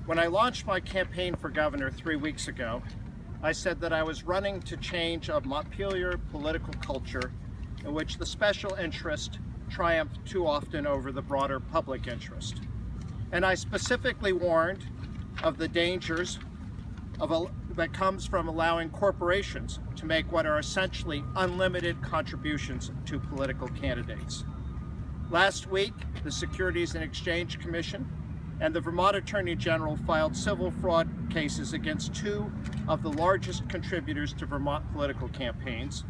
When I launched my campaign for governor 3 weeks ago, I said that I was running to change a Montpelier political culture in which the special interest triumphed too often over the broader public interest. And I specifically warned of the dangers that comes from allowing corporations to make what are essentially unlimited contributions to political candidates. Last week, the Securities and Exchange Commission and the Vermont Attorney General filed civil fraud cases against two of the largest contributors to Vermont political campaigns,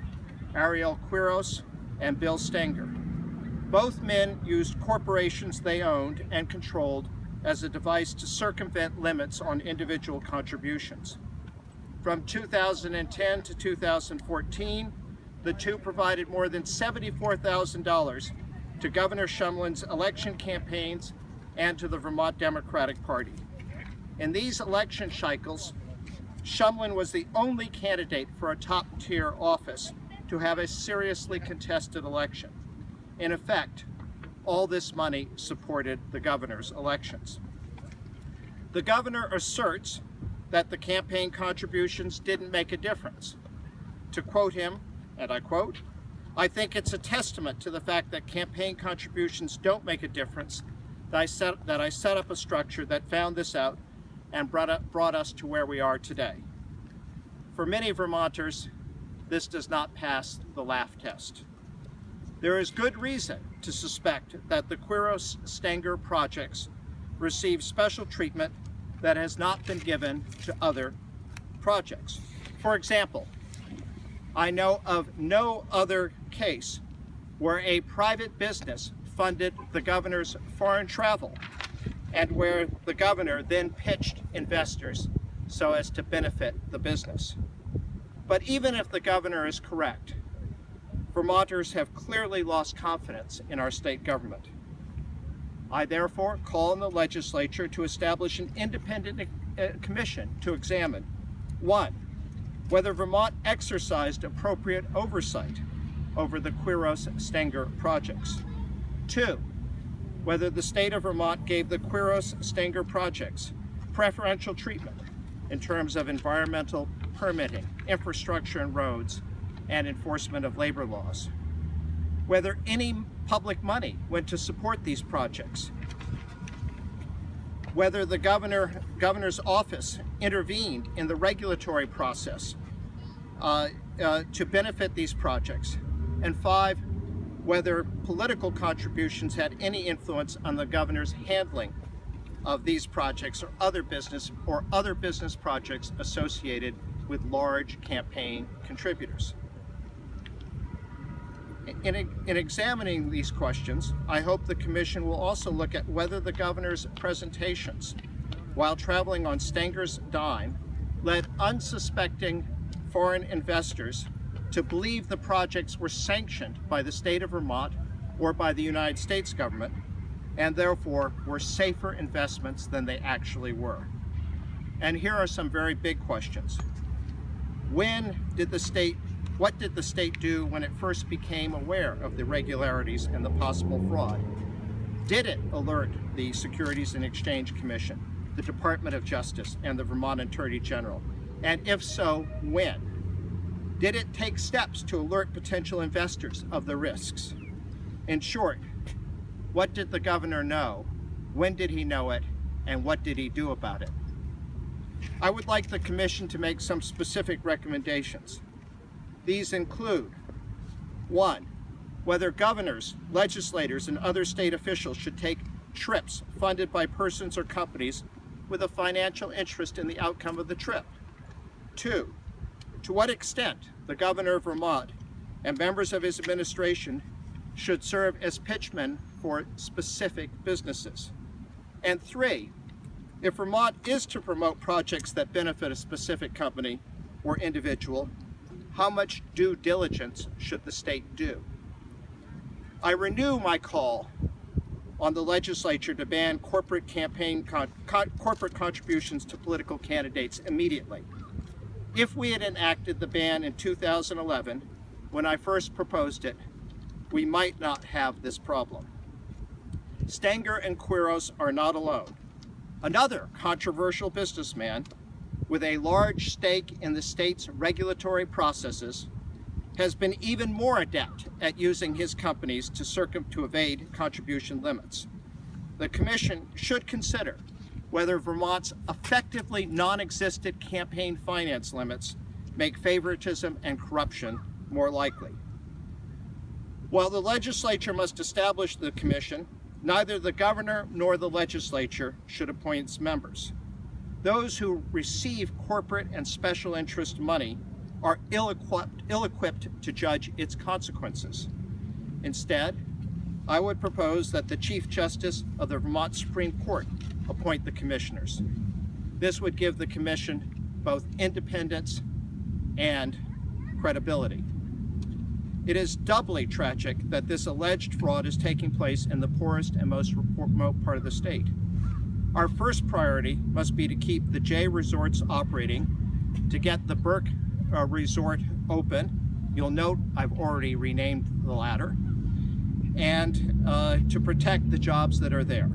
Ariel Quiros and Bill Stenger. Both men used corporations they owned and controlled as a device to circumvent limits on individual contributions. From 2010 to 2014, the two provided more than $74,000 to Governor Shumlin's election campaigns and to the Vermont Democratic Party. In these election cycles, Shumlin was the only candidate for a top-tier office to have a seriously contested election. In effect, all this money supported the governor's elections. The governor asserts that the campaign contributions didn't make a difference. To quote him, and I quote, "I think it's a testament to the fact that campaign contributions don't make a difference that I set up a structure that found this out and brought us to where we are today." For many Vermonters, this does not pass the laugh test. There is good reason to suspect that the Quiros-Stenger projects receive special treatment that has not been given to other projects. For example, I know of no other case where a private business funded the governor's foreign travel and where the governor then pitched investors so as to benefit the business. But even if the governor is correct, Vermonters have clearly lost confidence in our state government. I therefore call on the legislature to establish an independent commission to examine, 1, whether Vermont exercised appropriate oversight over the Quiros-Stenger projects. 2, whether the state of Vermont gave the Quiros-Stenger projects preferential treatment in terms of environmental permitting, infrastructure and roads, and enforcement of labor laws. Whether any public money went to support these projects. Whether the governor's office intervened in the regulatory process to benefit these projects. And 5, whether political contributions had any influence on the governor's handling of these projects or other business projects associated with large campaign contributors. In examining these questions, I hope the commission will also look at whether the governor's presentations, while traveling on Stenger's dime, led unsuspecting foreign investors to believe the projects were sanctioned by the state of Vermont or by the United States government, and therefore were safer investments than they actually were. And here are some very big questions. What did the state do when it first became aware of the irregularities and the possible fraud? Did it alert the Securities and Exchange Commission, the Department of Justice, and the Vermont Attorney General? And if so, when? Did it take steps to alert potential investors of the risks? In short, what did the governor know? When did he know it? And what did he do about it? I would like the commission to make some specific recommendations. These include, 1, whether governors, legislators, and other state officials should take trips funded by persons or companies with a financial interest in the outcome of the trip. 2, to what extent the governor of Vermont and members of his administration should serve as pitchmen for specific businesses. And 3, if Vermont is to promote projects that benefit a specific company or individual, how much due diligence should the state do? I renew my call on the legislature to ban corporate contributions to political candidates immediately. If we had enacted the ban in 2011, when I first proposed it, we might not have this problem. Stenger and Quiros are not alone. Another controversial businessman with a large stake in the state's regulatory processes has been even more adept at using his companies to evade contribution limits. The Commission should consider whether Vermont's effectively non-existent campaign finance limits make favoritism and corruption more likely. While the legislature must establish the Commission, neither the governor nor the legislature should appoint its members. Those who receive corporate and special interest money are ill-equipped to judge its consequences. Instead, I would propose that the Chief Justice of the Vermont Supreme Court appoint the commissioners. This would give the Commission both independence and credibility. It is doubly tragic that this alleged fraud is taking place in the poorest and most remote part of the state. Our first priority must be to keep the J resorts operating, to get the Burke resort open. You'll note I've already renamed the latter, and to protect the jobs that are there.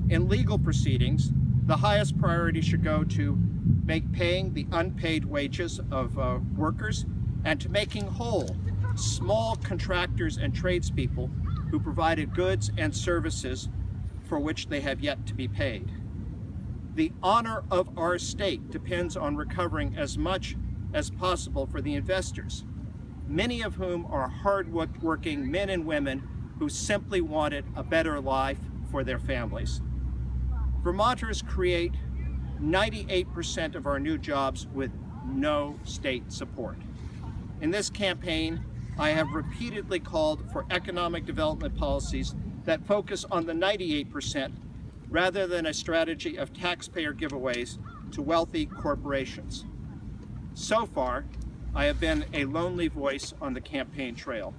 In legal proceedings, the highest priority should go to paying the unpaid wages of workers and to making whole small contractors and tradespeople who provided goods and services for which they have yet to be paid. The honor of our state depends on recovering as much as possible for the investors, many of whom are hard-working men and women who simply wanted a better life for their families. Vermonters create 98% of our new jobs with no state support. In this campaign, I have repeatedly called for economic development policies that focus on the 98% rather than a strategy of taxpayer giveaways to wealthy corporations. So far, I have been a lonely voice on the campaign trail.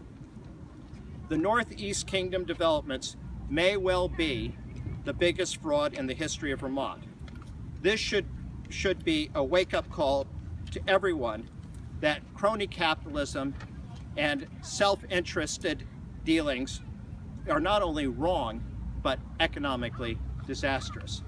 The Northeast Kingdom developments may well be the biggest fraud in the history of Vermont. This should be a wake-up call to everyone that crony capitalism and self-interested dealings are not only wrong, but economically disastrous.